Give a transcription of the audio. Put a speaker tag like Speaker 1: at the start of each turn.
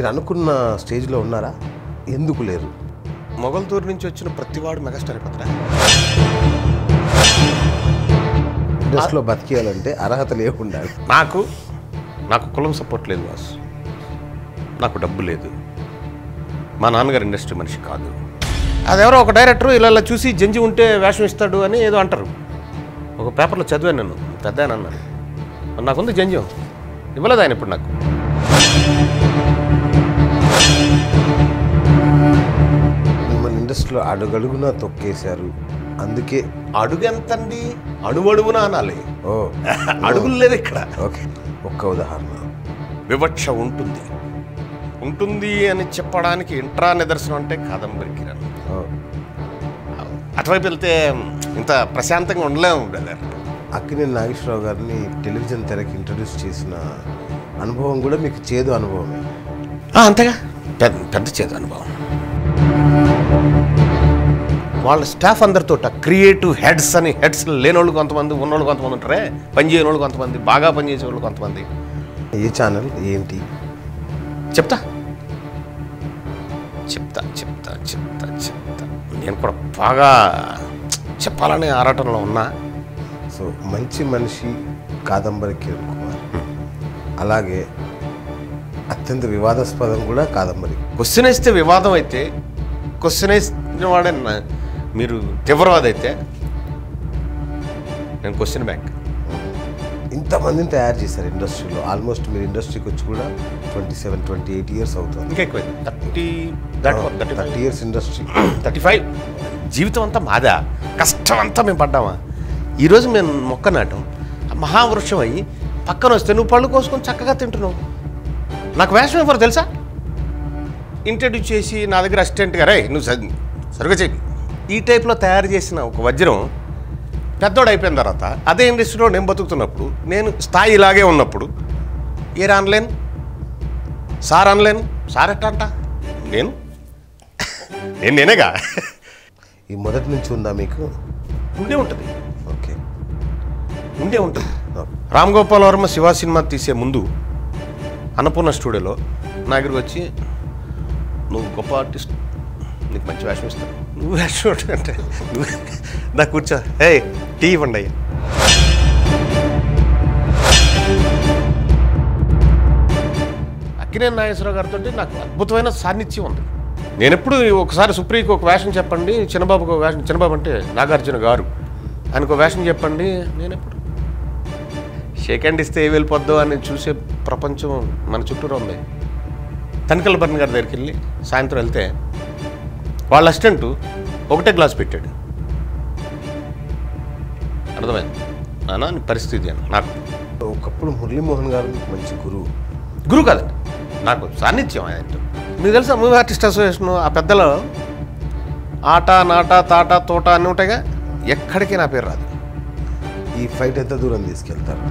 Speaker 1: మీరు అనుకున్న స్టేజ్లో ఉన్నారా? ఎందుకు లేరు?
Speaker 2: మొగల్తూరు నుంచి వచ్చిన ప్రతివాడు మెగాస్టార్ అయిపోతారా?
Speaker 1: ఇండస్ట్రీలో బతికేయాలంటే అర్హత లేకుండా
Speaker 2: నాకు కులం సపోర్ట్ లేదు బాస్. నాకు డబ్బు లేదు. మా నాన్నగారు ఇండస్ట్రీ మనిషి కాదు. అదెవరో ఒక డైరెక్టర్ ఇలా చూసి జంజి ఉంటే వేషం ఇస్తాడు అని ఏదో అంటారు. ఒక పేపర్లో చదివాను నన్ను, పెద్ద ఆయన అన్నాడు. నాకుంది జంజం, ఇవ్వలేదు ఆయన ఇప్పుడు నాకు.
Speaker 1: మిమ్మల్ని ఇండస్ట్రీలో అడుగడుగునా తొక్కేశారు, అందుకే.
Speaker 2: అడుగు ఎంతండి? అడుగున అనాలి.
Speaker 1: ఓ
Speaker 2: అడుగులు లేదు ఇక్కడ.
Speaker 1: ఓకే, ఒక్క ఉదాహరణ.
Speaker 2: వివక్ష ఉంటుంది అని చెప్పడానికి ఇంట్రా నిదర్శనం అంటే కాదంబరి కిరణ్. అటువైపు వెళ్తే ఇంత ప్రశాంతంగా ఉండలేము బ్రదర్.
Speaker 1: అక్కినేని నాగేశ్వరరావు గారిని టెలివిజన్ తెరకి ఇంట్రడ్యూస్ చేసిన అనుభవం కూడా మీకు చేదు అనుభవమే.
Speaker 2: అంతేగా, పెద్ద చేదు అనుభవం. వాళ్ళ స్టాఫ్ అందరితో క్రియేటివ్ హెడ్స్ లేనోళ్ళు కొంతమంది, ఉన్నోళ్ళు కొంతమంది ఉంటారే, పనిచేయని వాళ్ళు కొంతమంది, బాగా పనిచేసే వాళ్ళు కొంతమంది.
Speaker 1: ఏ ఛానల్ ఏంటి
Speaker 2: చెప్తా. నేను కూడా బాగా చెప్పాలనే ఆరాటంలో ఉన్నా.
Speaker 1: సో మంచి మనిషి కాదంబరి కిరణ్ కుమార్, అలాగే అత్యంత వివాదాస్పదం కూడా కాదంబరి.
Speaker 2: క్వశ్చన్ వేస్తే వివాదం అయితే, క్వశ్చన్ వేసిన వాడే మీరు తీవ్రవాది అయితే నేను క్వశ్చన్ బ్యాంక్.
Speaker 1: ఇంతమందిని తయారు చేశారు ఇండస్ట్రీలో. ఆల్మోస్ట్ మీరు ఇండస్ట్రీకి వచ్చి కూడా 27-28 ఇయర్స్ అవుతుంది.
Speaker 2: ఇంకా ఎక్కువ 30
Speaker 1: ఇయర్స్ ఇండస్ట్రీ,
Speaker 2: 35. జీవితం అంతా మాదా, కష్టం అంతా మేము పడ్డామా. ఈరోజు మేము మొక్క నాటం మహావృక్షం అయ్యి పక్కన వస్తే నువ్వు పళ్ళు కోసుకొని చక్కగా తింటున్నావు. నాకు వేషం ఎవరు తెలుసా? ఇంట్రడ్యూస్ చేసి నా దగ్గర అసిస్టెంట్గా రే నువ్వు సరిగ్గా చెయ్యి, ఈ టైప్లో తయారు చేసిన ఒక వజ్రం పెద్దోడు అయిపోయిన తర్వాత అదే ఇండస్ట్రీలో నేను బతుకుతున్నప్పుడు, నేను స్థాయి ఇలాగే ఉన్నప్పుడు ఏరా అనలేను, సార్ అనలేను. సార్ ఎట్టా అంట? నేనేగా.
Speaker 1: ఈ మొదటి నుంచి ఉందా మీకు?
Speaker 2: ఉండే ఉంటుంది.
Speaker 1: ఓకే,
Speaker 2: ఉండే ఉంటుంది. రామ్ గోపాల్ వర్మ శివ సినిమా తీసే ముందు అన్నపూర్ణ స్టూడియోలో నా దగ్గరికి వచ్చి, నువ్వు గొప్ప ఆర్టిస్ట్, నీకు మంచి వేషం ఇస్తాను, నువ్వు వేషం అంటే నాకు కూర్చో, ఏ టీ ఇవ్వండి అయ్యా. అక్కినేని నాగేశ్వరరావు గారితో నాకు అద్భుతమైన సాన్నిధ్యం ఉంది. నేను ఎప్పుడు ఒకసారి సుప్రీకి ఒక వేషం చెప్పండి, చిన్నబాబుకి ఒక వేషం, చిన్నబాబు అంటే నాగార్జున గారు, ఆయనకు ఒక వేషం చెప్పండి. నేను ఎప్పుడు షేక్ హ్యాండ్ ఇస్తే ఏ వెళ్ళిపోద్దో అని చూసే ప్రపంచం మన చుట్టూరు ఉంది. తనికల భరణ్ గారి దగ్గరికి వెళ్ళి సాయంత్రం వెళ్తే వాళ్ళ అసిస్టెంట్ ఒకటే గ్లాస్ పెట్టాడు. అర్థమైంది నానా నీ పరిస్థితి అని. నాకు
Speaker 1: ఒకప్పుడు మురళీమోహన్ గారు మంచి
Speaker 2: గురువు కాదండి, నాకు సాన్నిధ్యం ఆయనతో. మీకు తెలుసా మూవీ ఆర్టిస్ట్ అసోసియేషన్ ఆ పెద్దలో ఆట నాట తాట తోట అన్నీ ఉంటాయిగా, ఎక్కడికి నా పేరు రాదు.
Speaker 1: ఈ ఫైట్ ఎంత దూరం తీసుకెళ్తారు?